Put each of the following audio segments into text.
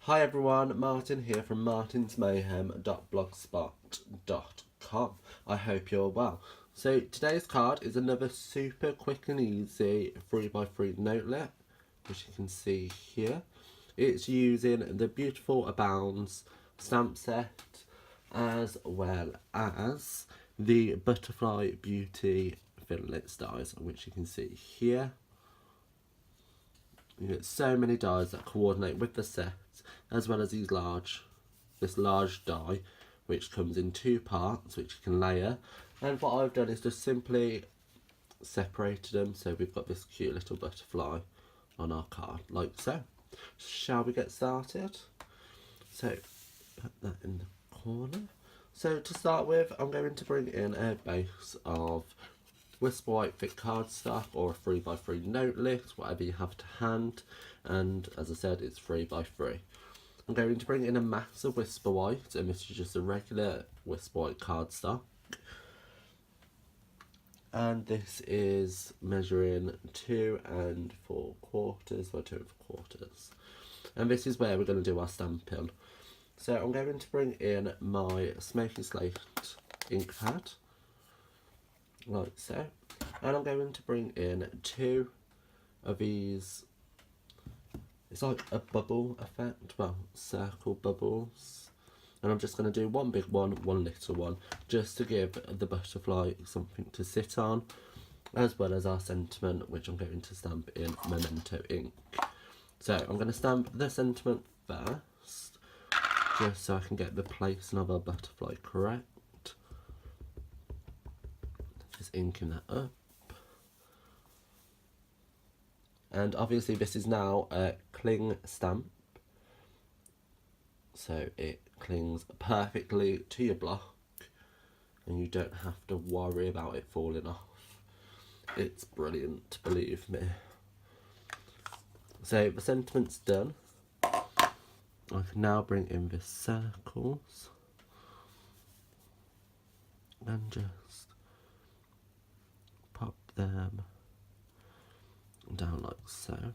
Hi everyone, Martin here from martinsmayhem.blogspot.com. I hope you're well. So today's card is another super quick and easy 3x3 notelet, which you can see here. It's using the beautiful Abounds stamp set as well as the Butterfly Beauty Fillet dies, which you can see here. You get so many dies that coordinate with the set, as well as this large die, which comes in two parts, which you can layer. And what I've done is just simply separated them, so we've got this cute little butterfly on our card, like so. Shall we get started? So, put that in the corner. So to start with, I'm going to bring in a base of Whisper White thick cardstock or a 3x3 note list, whatever you have to hand, and as I said, it's 3x3. I'm going to bring in a mass of Whisper White, and this is just a regular Whisper White cardstock, and this is measuring 2 4/4 or 2 4/4, and this is where we're going to do our stamping. So I'm going to bring in my Smoky Slate ink pad, like so, and I'm going to bring in 2 of these. It's like a bubble effect, well, circle bubbles, and I'm just going to do one big one, one little one, just to give the butterfly something to sit on, as well as our sentiment, which I'm going to stamp in Memento ink. So I'm going to stamp the sentiment first, just so I can get the placing of our butterfly correct. Just inking that up. And obviously this is now a cling stamp, so it clings perfectly to your block and you don't have to worry about it falling off. It's brilliant, believe me. So the sentiment's done. I can now bring in the circles and just pop them down like so.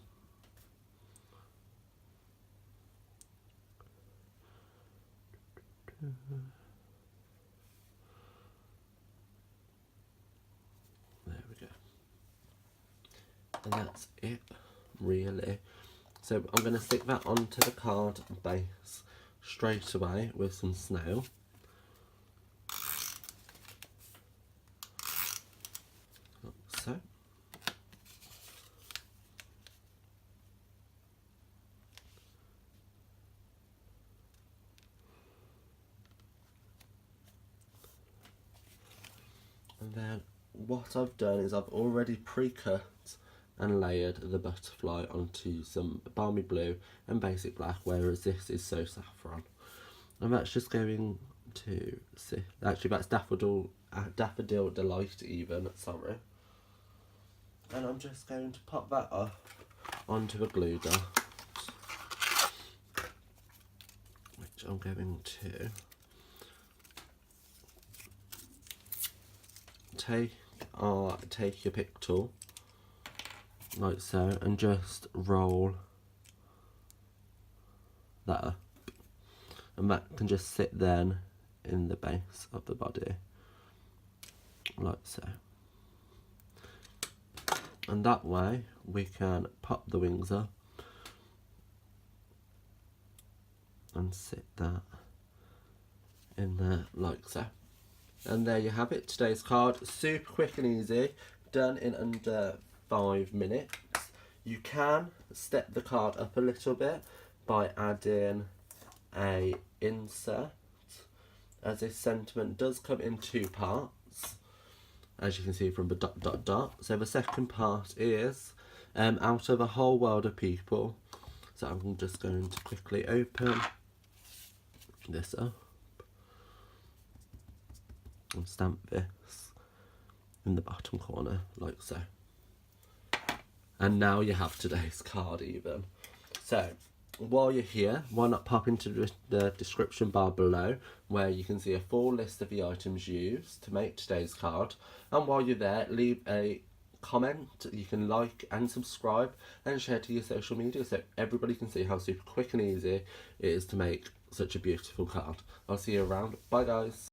There we go. And that's it, really. So I'm going to stick that onto the card base straight away with some snail. Like so. And then what I've done is I've already pre-cut and layered the butterfly onto some balmy blue and basic black, whereas this is so saffron. And that's just going to see. Actually, that's Daffodil Delight even, sorry. And I'm just going to pop that up onto a glue dot, which I'm going to take your pick tool, like so, and just roll that up, and that can just sit then in the base of the body, like so. And that way we can pop the wings up and sit that in there, like so. And there you have it, today's card. Super quick and easy, done in under 5 minutes. You can step the card up a little bit by adding a insert, as this sentiment does come in 2 parts, as you can see from the ... So the second part is out of a whole world of people. So I'm just going to quickly open this up and stamp this in the bottom corner, like so. And now you have today's card even. So while you're here, why not pop into the description bar below, where you can see a full list of the items used to make today's card. And while you're there, leave a comment, you can like and subscribe and share to your social media so everybody can see how super quick and easy it is to make such a beautiful card. I'll see you around. Bye guys.